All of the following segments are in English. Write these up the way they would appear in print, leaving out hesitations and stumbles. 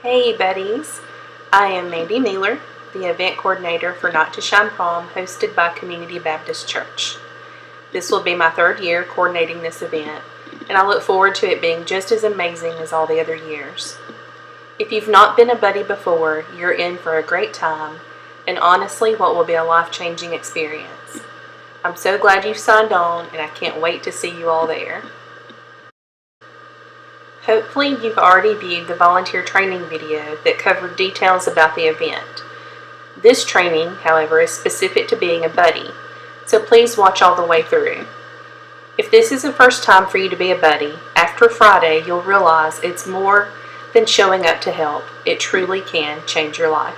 Hey buddies, I am Mandy Naylor, the event coordinator for Not to Shine Prom hosted by Community Baptist Church. This will be my third year coordinating this event, and I look forward to it being just as amazing as all the other years. If you've not been a buddy before, you're in for a great time, and honestly what will be a life-changing experience. I'm so glad you've signed on, and I can't wait to see you all there. Hopefully you've already viewed the volunteer training video that covered details about the event. This training, however, is specific to being a buddy, so please watch all the way through. If this is the first time for you to be a buddy, after Friday you'll realize it's more than showing up to help. It truly can change your life.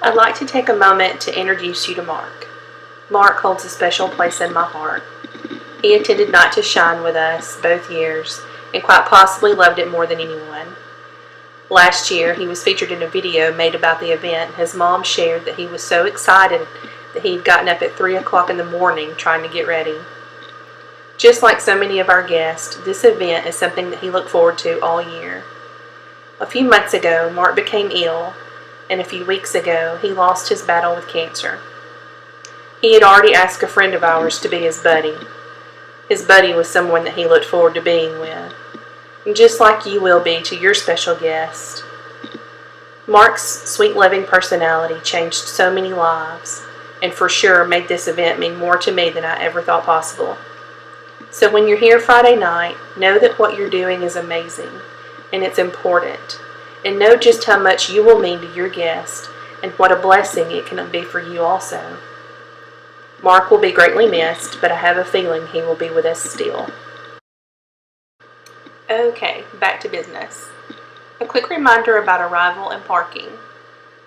I'd like to take a moment to introduce you to Mark. Mark holds a special place in my heart. He attended Not to Shine with us both years, and quite possibly loved it more than anyone. Last year, he was featured in a video made about the event. His mom shared that he was so excited that he'd gotten up at 3 o'clock in the morning trying to get ready. Just like so many of our guests, this event is something that he looked forward to all year. A few months ago, Mark became ill, and a few weeks ago, he lost his battle with cancer. He had already asked a friend of ours to be his buddy. His buddy was someone that he looked forward to being with, and just like you will be to your special guest. Mark's sweet, loving personality changed so many lives, and for sure made this event mean more to me than I ever thought possible. So when you're here Friday night, know that what you're doing is amazing, and it's important, and know just how much you will mean to your guest, and what a blessing it can be for you also. Mark will be greatly missed, but I have a feeling he will be with us still. Okay, back to business. A quick reminder about arrival and parking.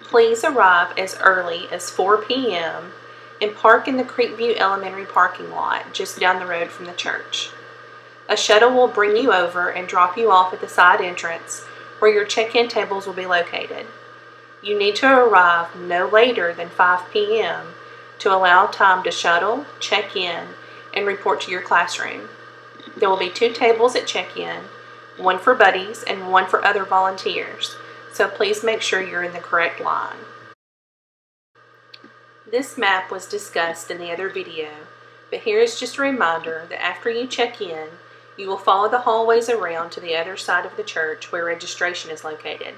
Please arrive as early as 4 p.m. and park in the Creekview Elementary parking lot just down the road from the church. A shuttle will bring you over and drop you off at the side entrance where your check-in tables will be located. You need to arrive no later than 5 p.m. to allow time to shuttle, check in, and report to your classroom. There will be 2 tables at check-in, one for buddies and one for other volunteers, so please make sure you're in the correct line. This map was discussed in the other video, but here is just a reminder that after you check in, you will follow the hallways around to the other side of the church where registration is located.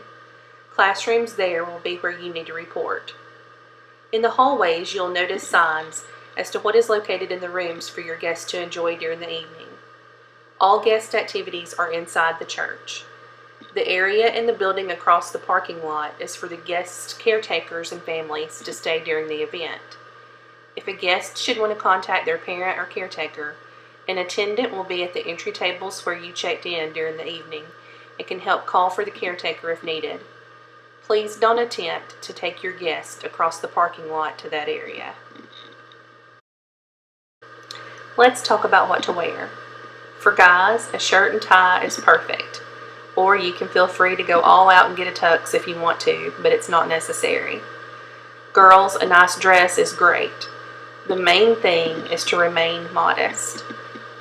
Classrooms there will be where you need to report. In the hallways, you'll notice signs as to what is located in the rooms for your guests to enjoy during the evening. All guest activities are inside the church. The area in the building across the parking lot is for the guests, caretakers, and families to stay during the event. If a guest should want to contact their parent or caretaker, an attendant will be at the entry tables where you checked in during the evening and can help call for the caretaker if needed. Please don't attempt to take your guest across the parking lot to that area. Let's talk about what to wear. For guys, a shirt and tie is perfect, or you can feel free to go all out and get a tux if you want to, but it's not necessary. Girls, a nice dress is great. The main thing is to remain modest.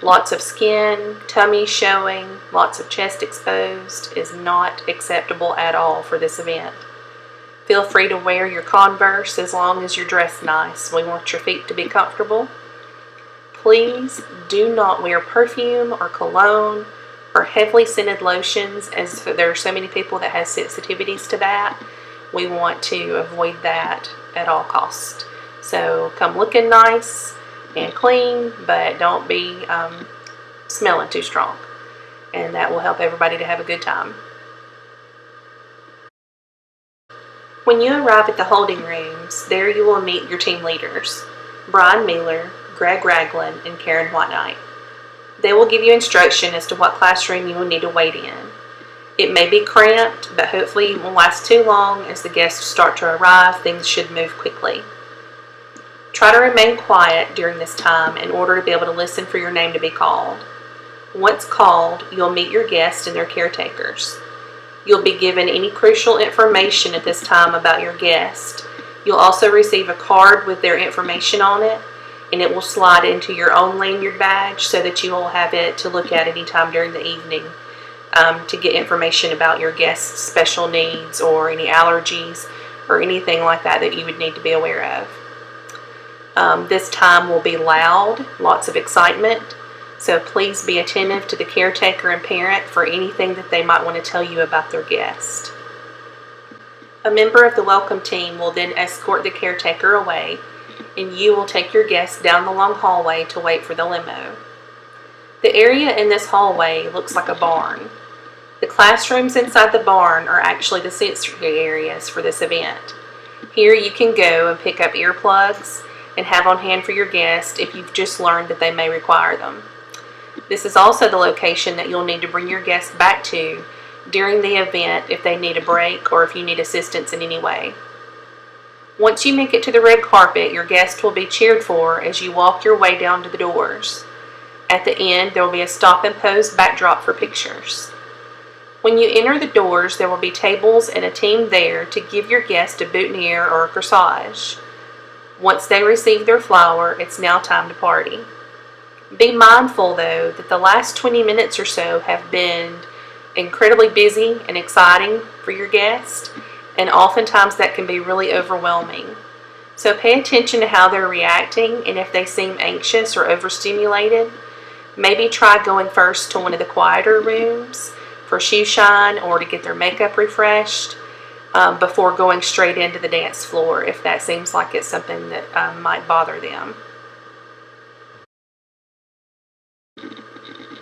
Lots of skin, tummy showing, lots of chest exposed is not acceptable at all for this event. Feel free to wear your Converse as long as you're dressed nice. We want your feet to be comfortable. Please do not wear perfume or cologne or heavily scented lotions, as there are so many people that have sensitivities to that. We want to avoid that at all costs. So come looking nice and clean, but don't be smelling too strong, and that will help everybody to have a good time. When you arrive at the holding rooms, there you will meet your team leaders, Brian Miller, Greg Ragland, and Karen Whiteknight. They will give you instruction as to what classroom you will need to wait in. It may be cramped, but hopefully it won't last too long. As the guests start to arrive, things should move quickly. Try to remain quiet during this time in order to be able to listen for your name to be called. Once called, you'll meet your guests and their caretakers. You'll be given any crucial information at this time about your guest. You'll also receive a card with their information on it, and it will slide into your own lanyard badge so that you will have it to look at anytime during the evening. to get information about your guest's special needs or any allergies or anything like that that you would need to be aware of. This time will be loud, lots of excitement, so please be attentive to the caretaker and parent for anything that they might want to tell you about their guest. A member of the welcome team will then escort the caretaker away, and you will take your guest down the long hallway to wait for the limo. The area in this hallway looks like a barn. The classrooms inside the barn are actually the sensory areas for this event. Here you can go and pick up earplugs and have on hand for your guest if you've just learned that they may require them. This is also the location that you'll need to bring your guest back to during the event if they need a break or if you need assistance in any way. Once you make it to the red carpet, your guest will be cheered for as you walk your way down to the doors. At the end, there will be a stop and pose backdrop for pictures. When you enter the doors, there will be tables and a team there to give your guest a boutonniere or a corsage. Once they receive their flower, it's now time to party. Be mindful, though, that the last 20 minutes or so have been incredibly busy and exciting for your guest, and oftentimes that can be really overwhelming. So pay attention to how they're reacting, and if they seem anxious or overstimulated, maybe try going first to one of the quieter rooms for shoe shine or to get their makeup refreshed before going straight into the dance floor if that seems like it's something that might bother them.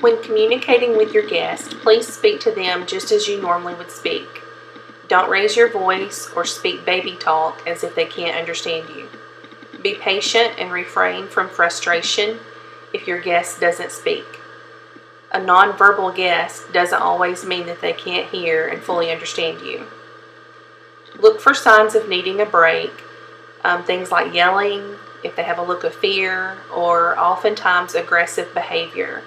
When communicating with your guest, please speak to them just as you normally would speak. Don't raise your voice or speak baby talk as if they can't understand you. Be patient and refrain from frustration if your guest doesn't speak. A nonverbal guest doesn't always mean that they can't hear and fully understand you. Look for signs of needing a break, things like yelling, if they have a look of fear, or oftentimes aggressive behavior.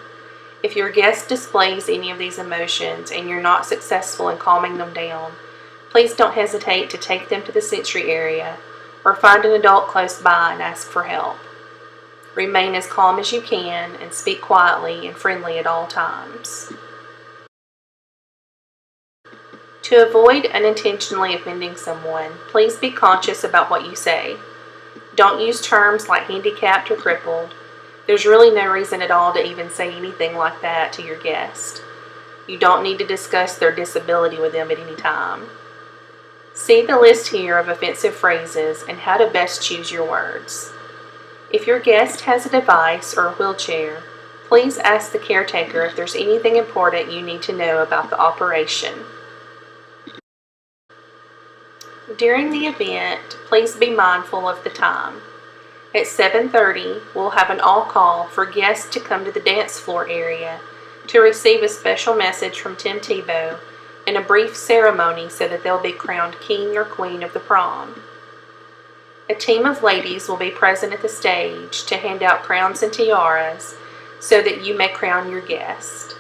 If your guest displays any of these emotions and you're not successful in calming them down, please don't hesitate to take them to the sensory area or find an adult close by and ask for help. Remain as calm as you can and speak quietly and friendly at all times. To avoid unintentionally offending someone, please be conscious about what you say. Don't use terms like handicapped or crippled. There's really no reason at all to even say anything like that to your guest. You don't need to discuss their disability with them at any time. See the list here of offensive phrases and how to best choose your words. If your guest has a device or a wheelchair, please ask the caretaker if there's anything important you need to know about the operation. During the event, please be mindful of the time. At 7:30, we'll have an all-call for guests to come to the dance floor area to receive a special message from Tim Tebow and a brief ceremony so that they'll be crowned king or queen of the prom. A team of ladies will be present at the stage to hand out crowns and tiaras so that you may crown your guest.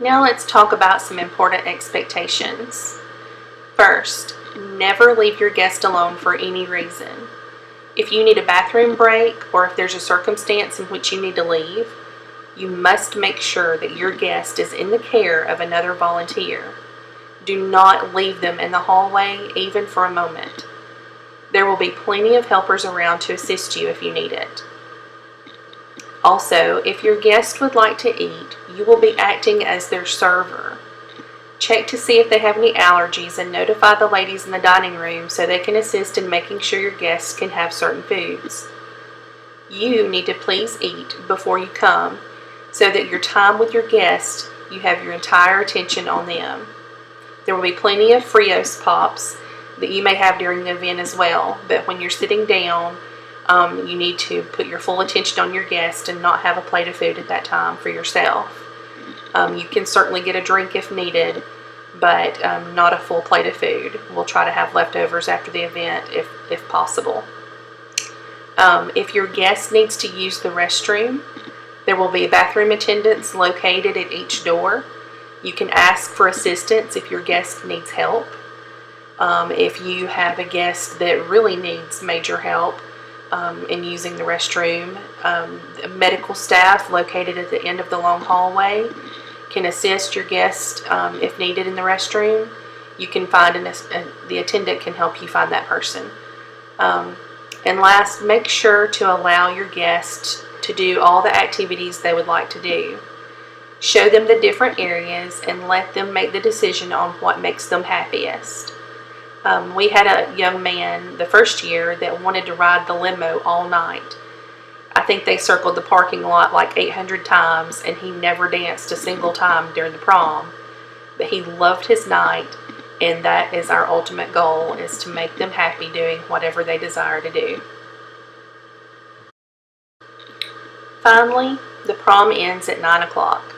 Now let's talk about some important expectations. First, never leave your guest alone for any reason. If you need a bathroom break or if there's a circumstance in which you need to leave, you must make sure that your guest is in the care of another volunteer. Do not leave them in the hallway even for a moment. There will be plenty of helpers around to assist you if you need it. Also, if your guest would like to eat, you will be acting as their server. Check to see if they have any allergies and notify the ladies in the dining room so they can assist in making sure your guests can have certain foods. You need to please eat before you come so that your time with your guests, you have your entire attention on them. There will be plenty of Frios Pops that you may have during the event as well, but when you're sitting down, you need to put your full attention on your guest and not have a plate of food at that time for yourself. You can certainly get a drink if needed, but not a full plate of food. We'll try to have leftovers after the event if possible. If your guest needs to use the restroom, there will be bathroom attendants located at each door. You can ask for assistance if your guest needs help. If you have a guest that really needs major help, in using the restroom. The medical staff located at the end of the long hallway can assist your guest if needed in the restroom. You can find the attendant can help you find that person. And last, make sure to allow your guests to do all the activities they would like to do. Show them the different areas and let them make the decision on what makes them happiest. We had a young man the first year that wanted to ride the limo all night. I think they circled the parking lot like 800 times, and he never danced a single time during the prom. But he loved his night, and that is our ultimate goal, is to make them happy doing whatever they desire to do. Finally, the prom ends at 9 o'clock.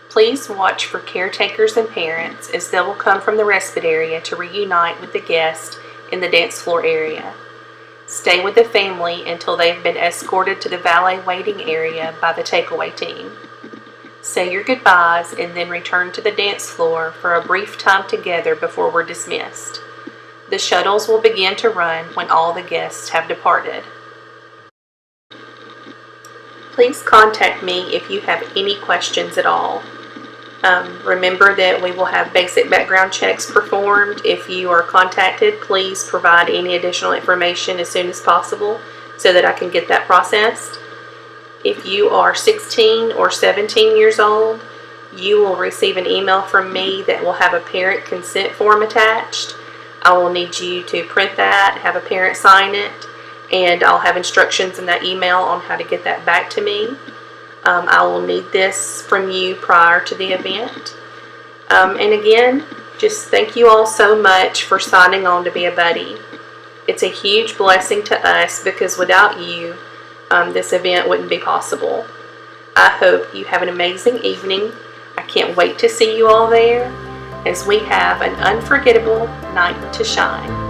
Please watch for caretakers and parents, as they will come from the respite area to reunite with the guest in the dance floor area. Stay with the family until they've been escorted to the valet waiting area by the takeaway team. Say your goodbyes and then return to the dance floor for a brief time together before we're dismissed. The shuttles will begin to run when all the guests have departed. Please contact me if you have any questions at all. Remember that we will have basic background checks performed. If you are contacted, please provide any additional information as soon as possible so that I can get that processed. If you are 16 or 17 years old, you will receive an email from me that will have a parent consent form attached. I will need you to print that, have a parent sign it, and I'll have instructions in that email on how to get that back to me. I will need this from you prior to the event. And again, just thank you all so much for signing on to be a buddy. It's a huge blessing to us because without you, this event wouldn't be possible. I hope you have an amazing evening. I can't wait to see you all there as we have an unforgettable night to shine.